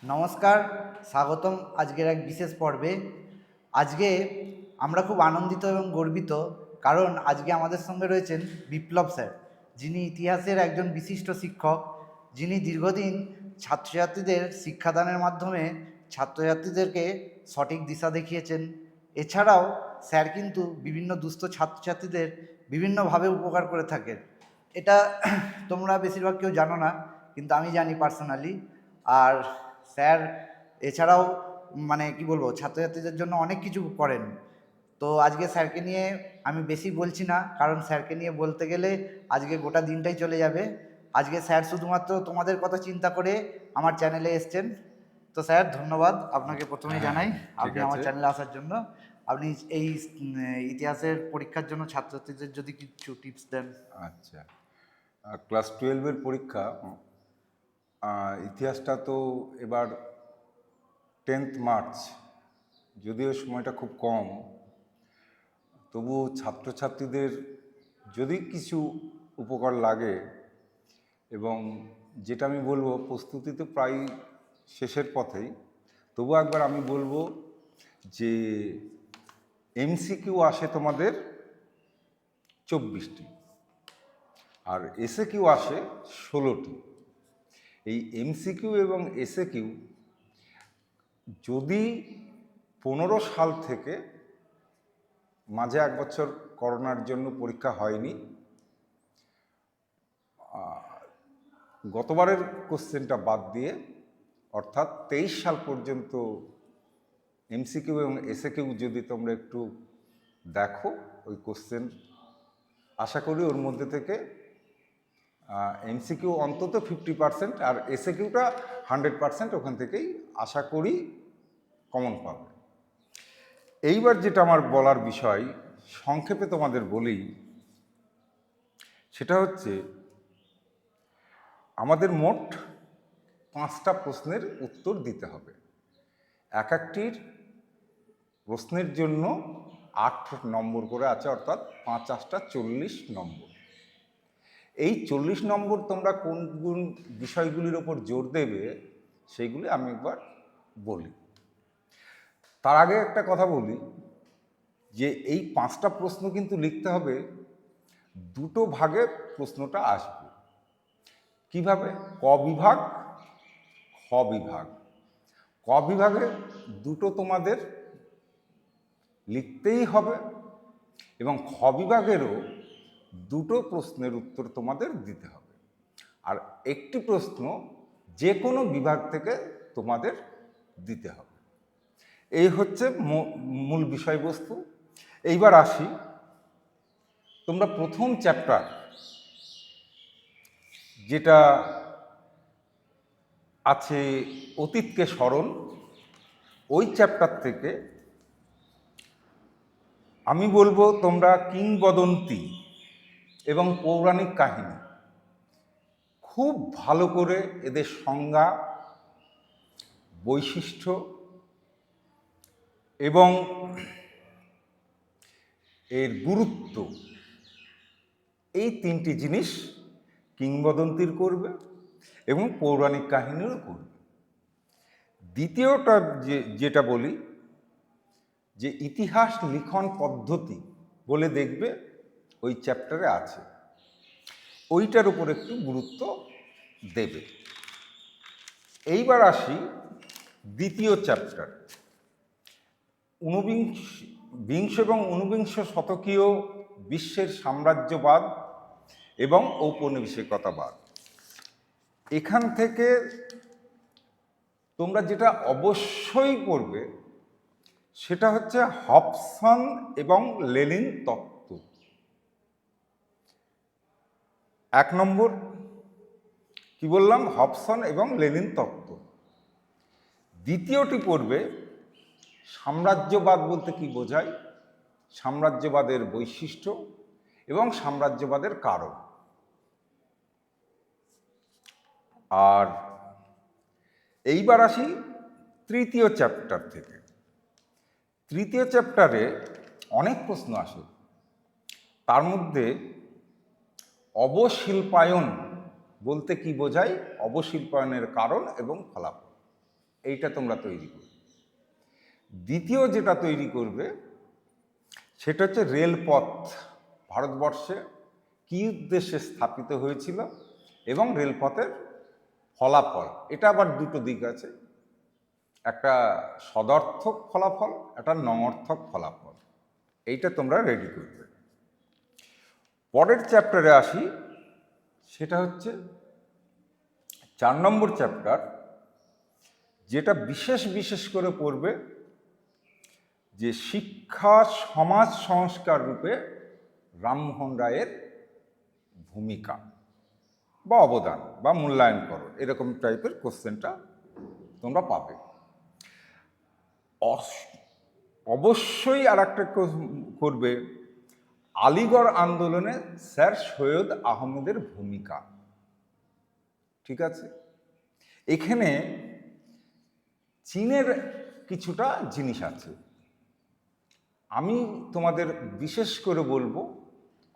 নমস্কার, স্বাগতম আজকের এক বিশেষ পর্বে। আজকে আমরা খুব আনন্দিত এবং গর্বিত, কারণ আজকে আমাদের সঙ্গে রয়েছেন বিপ্লব স্যার, যিনি ইতিহাসের একজন বিশিষ্ট শিক্ষক, যিনি দীর্ঘদিন ছাত্রছাত্রীদের শিক্ষাদানের মাধ্যমে ছাত্রছাত্রীদেরকে সঠিক দিশা দেখিয়েছেন। এছাড়াও স্যার কিন্তু বিভিন্ন দুস্থ ছাত্রছাত্রীদের বিভিন্নভাবে উপকার করে থাকেন। এটা তোমরা বেশিরভাগ কেউ জানো না, কিন্তু আমি জানি পার্সোনালি। আর স্যার এছাড়াও মানে কি বলবো, ছাত্রছাত্রীদের জন্য অনেক কিছু করেন। তো আজকে স্যারকে নিয়ে আমি বেশি বলছি না, কারণ স্যারকে নিয়ে বলতে গেলে আজকে গোটা দিনটাই চলে যাবে। আজকে স্যার শুধুমাত্র তোমাদের কথা চিন্তা করে আমার চ্যানেলে এসছেন। তো স্যার ধন্যবাদ আপনাকে প্রথমেই জানাই, ঠিক আপনি আমার আছে। চ্যানেলে আসার জন্য। আপনি এই ইতিহাসের পরীক্ষার জন্য ছাত্রছাত্রীদের যদি কিছু টিপস দেন। আচ্ছা, ক্লাস 12-এর পরীক্ষা। ইতিহাসটা তো এবার 10th মার্চ, যদিও সময়টা খুব কম, তবুও ছাত্রছাত্রীদের যদি কিছু উপকার লাগে, এবং যেটা আমি বলবো, প্রস্তুতি তো প্রায় শেষের পথেই, তবু একবার আমি বলবো যে এমসিকিউ আসে তোমাদের 24টি, আর এসএ কিউ আসে 16টি। এই এমসিকিউ এবং এসএ কিউ যদি 15 সাল থেকে, মাঝে এক বছর করোনার জন্য পরীক্ষা হয়নি, গতবারের কোশ্চেনটা বাদ দিয়ে, অর্থাৎ 23 সাল পর্যন্ত এমসিকিউ এবং এসএ কিউ যদি তোমরা একটু দেখো, ওই কোশ্চেন আশা করি ওর মধ্যে থেকে এমসিকিউ অন্তত 50% আর এসএ কিউটা 100% ওখান থেকেই আশা করি কমন পাবে। এইবার যেটা আমার বলার বিষয়, সংক্ষেপে তোমাদের বলি, সেটা হচ্ছে আমাদের মোট 5টা প্রশ্নের উত্তর দিতে হবে। এক একটির প্রশ্নের জন্য 8 নম্বর করে আছে, অর্থাৎ 5 8টা 40 নম্বর। এই 40 নম্বর তোমরা কোন কোন বিষয়গুলির ওপর জোর দেবে সেইগুলি আমি একবার বলি। তার আগে একটা কথা বলি যে এই 5টা প্রশ্ন কিন্তু লিখতে হবে, দুটো ভাগে প্রশ্নটা আসবে। কিভাবে? ক বিভাগ, খ বিভাগ। ক বিভাগে দুটো তোমাদের লিখতেই হবে, এবং খ বিভাগেরও দুটো প্রশ্নের উত্তর তোমাদের দিতে হবে। আর একটি প্রশ্ন যে কোনো বিভাগ থেকে তোমাদের দিতে হবে। এই হচ্ছে মূল বিষয়বস্তু। এইবার আসি, তোমরা প্রথম চ্যাপ্টার যেটা আছে অতীতকে স্মরণ, ওই চ্যাপ্টার থেকে আমি বলবো তোমরা কিংবদন্তি এবং পৌরাণিক কাহিনী খুব ভালো করে এদের সংজ্ঞা, বৈশিষ্ট্য এবং এর গুরুত্ব, এই 3টি জিনিস কিংবদন্তির করবে এবং পৌরাণিক কাহিনীরও করবে। দ্বিতীয়টা যেটা বলি, যে ইতিহাস লিখন পদ্ধতি বলে দেখবে ওই চ্যাপ্টারে আছে, ওইটার উপর একটু গুরুত্ব দেবে। এইবার আসি দ্বিতীয় চ্যাপ্টার, বিংশ এবং ঊনবিংশ শতকীয় বিশ্বের সাম্রাজ্যবাদ এবং ঔপনিবেশিকতাবাদ। এখান থেকে তোমরা যেটা অবশ্যই পড়বে সেটা হচ্ছে হবসন এবং লেনিন তত্ত্ব। 1 নম্বর কি বললাম? হবসন এবং লেনিন তত্ত্ব। দ্বিতীয়টি পড়বে সাম্রাজ্যবাদ বলতে কি বোঝায়, সাম্রাজ্যবাদের বৈশিষ্ট্য এবং সাম্রাজ্যবাদের কারণ। আর এইবার আসি তৃতীয় চ্যাপ্টার থেকে। তৃতীয় চ্যাপ্টারে অনেক প্রশ্ন আসে, তার মধ্যে অবশিল্পায়ন বলতে কি বোঝায়, অবশিল্পায়নের কারণ এবং ফলাফল। এইটা তোমরা তৈরি করবে। দ্বিতীয় যেটা তৈরি করবে সেটা হচ্ছে রেলপথ ভারতবর্ষে কী উদ্দেশ্যে স্থাপিত হয়েছিল এবং রেলপথের ফলাফল। এটা আবার দুটো দিক আছে, একটা সদর্থক ফলাফল, একটা নঙর্থক ফলাফল। এইটা তোমরা রেডি করবে। পরের চ্যাপ্টারে আসি, সেটা হচ্ছে 4 নম্বর চ্যাপ্টার, যেটা বিশেষ করে পড়বে যে শিক্ষা সমাজ সংস্কার রূপে রামমোহন রায়ের ভূমিকা বা অবদান বা মূল্যায়ন করো, এরকম টাইপের কোশ্চেনটা তোমরা পাবে। অবশ্যই আর একটা করবে আলিগড় আন্দোলনে স্যার সৈয়দ আহমেদের ভূমিকা। ঠিক আছে, এখানে চীনের কিছুটা জিনিস আছে, আমি তোমাদের বিশেষ করে বলবো,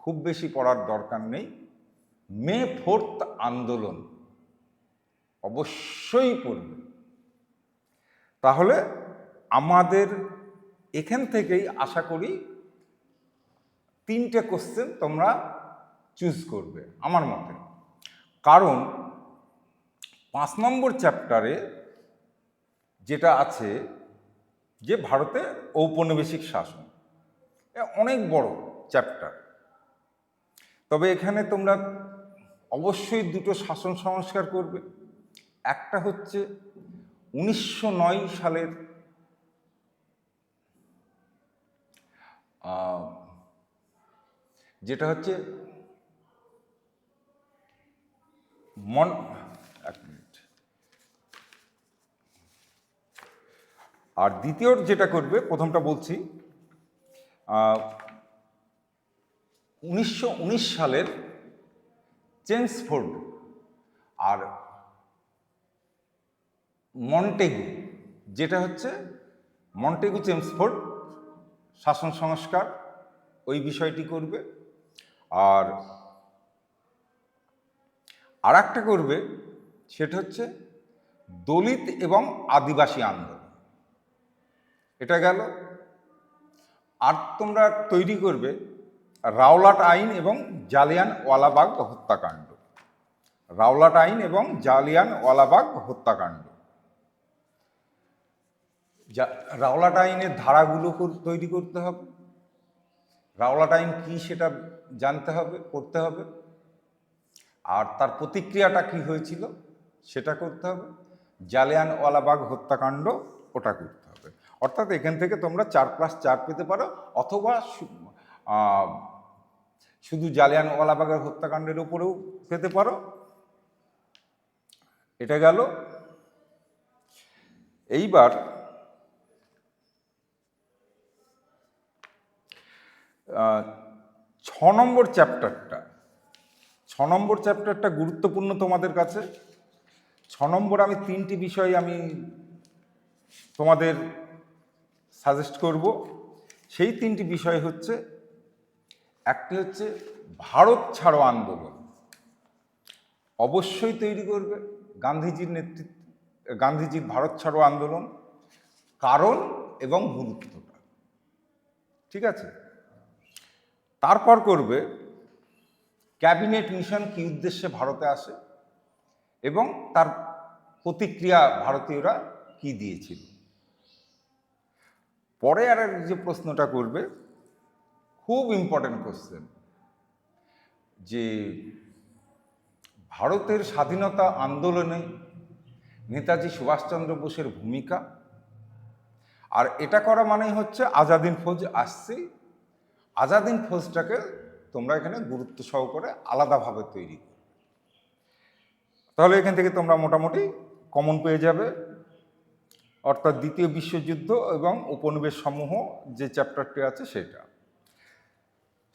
খুব বেশি পড়ার দরকার নেই। মে 4th আন্দোলন অবশ্যই পড়বে। তাহলে আমাদের এখান থেকেই আশা করি 3টে কোশ্চেন তোমরা চুজ করবে আমার মতে। কারণ 5 নম্বর চ্যাপ্টারে যেটা আছে যে ভারতে ঔপনিবেশিক শাসন, অনেক বড় চ্যাপ্টার। তবে এখানে তোমরা অবশ্যই দুটো শাসন সংস্কার করবে। একটা হচ্ছে 1909 সালের যেটা হচ্ছে এক মিনিট, আর দ্বিতীয় যেটা করবে, প্রথমটা বলছি 1919 সালের চেমসফোর্ড আর মন্টেগু, যেটা হচ্ছে মন্টেগু চেমসফোর্ড শাসন সংস্কার, ওই বিষয়টি করবে। আর একটা করবে সেটা হচ্ছে দলিত এবং আদিবাসী আন্দোলন। এটা গেল। আর তোমরা তৈরি করবে রাওলাট আইন এবং জালিয়ানওয়ালাবাগ হত্যাকাণ্ড। রাওলাট আইন এবং জালিয়ানওয়ালাবাগ হত্যাকাণ্ড, রাওলাট আইনের ধারাগুলো তৈরি করতে হবে। রাওলাট আইন কি সেটা জানতে হবে, করতে হবে। আর তার প্রতিক্রিয়াটা কি হয়েছিল সেটা করতে হবে। জালিয়ানওয়ালাবাগ হত্যাকাণ্ড ওটা করতে হবে। অর্থাৎ এখান থেকে তোমরা 4+4 পেতে পারো, অথবা শুধু জালিয়ানওয়ালাবাগের হত্যাকাণ্ডের উপরেও পেতে পারো। এটা গেল। এইবার 6 নম্বর চ্যাপ্টারটা, 6 নম্বর চ্যাপ্টারটা গুরুত্বপূর্ণ তোমাদের কাছে। 6 নম্বর আমি 3টি বিষয় আমি তোমাদের সাজেস্ট করব। সেই 3টি বিষয় হচ্ছে, একটি হচ্ছে ভারত ছাড়ো আন্দোলন, অবশ্যই তৈরি করবে। গান্ধীজির নেতৃত্বে গান্ধীজির ভারত ছাড়ো আন্দোলন, কারণ এবং গুরুত্বটা। ঠিক আছে, তারপর করবে ক্যাবিনেট মিশন কি উদ্দেশ্যে ভারতে আসে এবং তার প্রতিক্রিয়া ভারতীয়রা কি দিয়েছিল। পরে আর যে প্রশ্নটা করবে, খুব ইম্পর্টেন্ট কোশ্চেন, যে ভারতের স্বাধীনতা আন্দোলনে নেতাজি সুভাষচন্দ্র বোসের ভূমিকা। আর এটা করা মানেই হচ্ছে আজাদিন ফৌজ আসছে, আজাদিন ফৌজটাকে তোমরা এখানে গুরুত্ব সহকারে আলাদাভাবে তৈরি করবে। তাহলে এখান থেকে তোমরা মোটামুটি কমন পেয়ে যাবে। অর্থাৎ দ্বিতীয় বিশ্বযুদ্ধ এবং উপনিবেশ সমূহ যে চ্যাপ্টারটি আছে সেটা।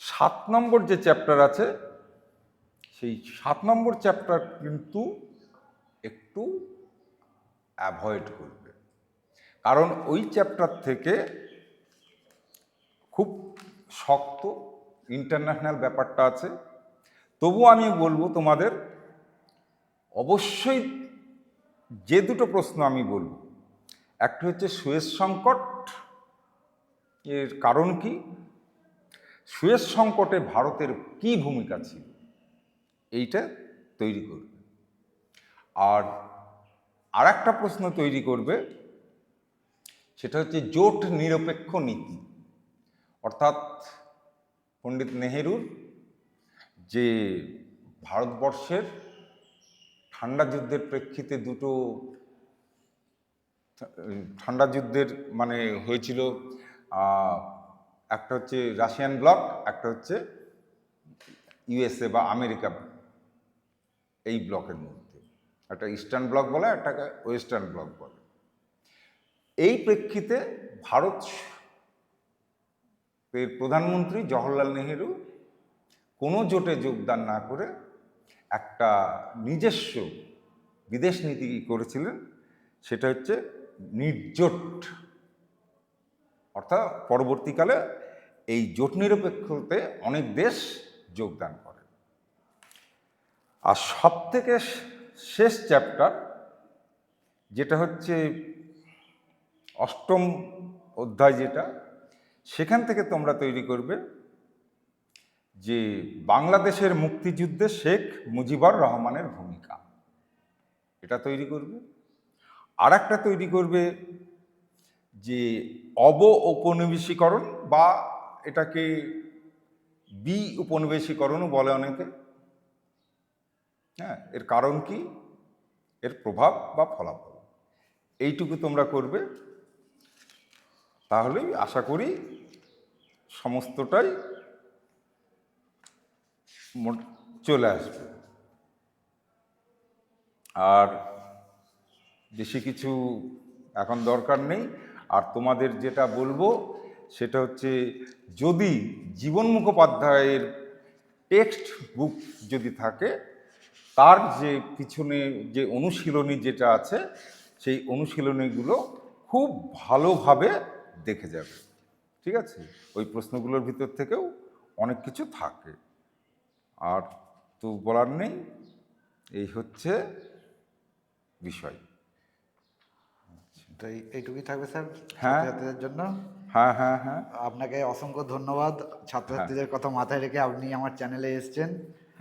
7 নম্বর যে চ্যাপ্টার আছে, সেই 7 নম্বর চ্যাপ্টার কিন্তু একটু অ্যাভয়েড করবে, কারণ ওই চ্যাপ্টার থেকে খুব শক্ত ইন্টারন্যাশনাল ব্যাপারটা আছে। তবু আমি বলবো তোমাদের অবশ্যই যে দুটো প্রশ্ন আমি বলবো একটা হচ্ছে সুয়েজ সংকট, এর কারণ কি, সুয়েজ সংকটে ভারতের কি ভূমিকা ছিল, এইটা তৈরি করবে। আর একটা প্রশ্ন তৈরি করবে, সেটা হচ্ছে জোট নিরপেক্ষ নীতি, অর্থাৎ পণ্ডিত নেহেরুর যে ভারতবর্ষের ঠান্ডা যুদ্ধের প্রেক্ষিতে দুটো ঠান্ডা যুদ্ধের মানে হয়েছিল, একটা হচ্ছে রাশিয়ান ব্লক, একটা হচ্ছে ইউএসএ বা আমেরিকা, এই ব্লকের মধ্যে একটা ইস্টার্ন ব্লক বলে, একটাকে ওয়েস্টার্ন ব্লক বলে। এই প্রেক্ষিতে ভারত এর প্রধানমন্ত্রী জওহরলাল নেহেরু কোনো জোটে যোগদান না করে একটা নিজস্ব বিদেশ নীতি করেছিলেন, সেটা হচ্ছে নির্জোট। অর্থাৎ পরবর্তীকালে এই জোট নিরপেক্ষতে অনেক দেশ যোগদান করে। আর সবথেকে শেষ চ্যাপ্টার, যেটা হচ্ছে অষ্টম অধ্যায়, যেটা সেখান থেকে তোমরা তৈরি করবে যে বাংলাদেশের মুক্তিযুদ্ধে শেখ মুজিবুর রহমানের ভূমিকা, এটা তৈরি করবে। আর একটা তৈরি করবে যে উপনিবেশীকরণ, বা এটাকে উপনিবেশীকরণও বলে অনেকে। হ্যাঁ, এর কারণ কি, এর প্রভাব বা ফলাফল, এইটুকু তোমরা করবে, তাহলেই আশা করি সমস্তটাই চলে আসবে। আর বেশি কিছু এখন দরকার নেই। আর তোমাদের যেটা বলবো সেটা হচ্ছে, যদি জীবন মুখোপাধ্যায়ের টেক্সট বুক যদি থাকে, তার যে পিছনে যে অনুশীলনী যেটা আছে, সেই অনুশীলনীগুলো খুব ভালোভাবে দেখে যাবে। ঠিক আছে, ওই প্রশ্নগুলোর ভিতর থেকেও অনেক কিছু থাকে। আর তো বলার নেই, এই হচ্ছে বিষয়। তো এইটুকুই থাকবে স্যার হ্যাঁ। ছাত্রছাত্রীদের জন্য। হ্যাঁ হ্যাঁ হ্যাঁ আপনাকে অসংখ্য ধন্যবাদ, ছাত্রছাত্রীদের কথা মাথায় রেখে আপনি আমার চ্যানেলে এসেছেন।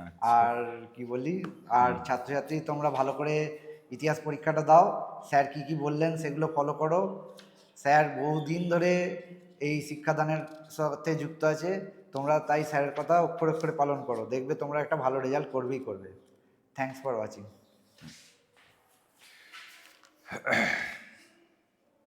আচ্ছা। আর কি বলি, আর ছাত্রছাত্রী তোমরা ভালো করে ইতিহাস পরীক্ষাটা দাও, স্যার কি কি বললেন সেগুলো ফলো করো। স্যার বহুদিন ধরে এই শিক্ষাদানের সাথে যুক্ত আছে, তোমরা তাই স্যারের কথা অক্ষরে অক্ষরে পালন করো, দেখবে তোমরা একটা ভালো রেজাল্ট করবেই করবে। Thanks for watching.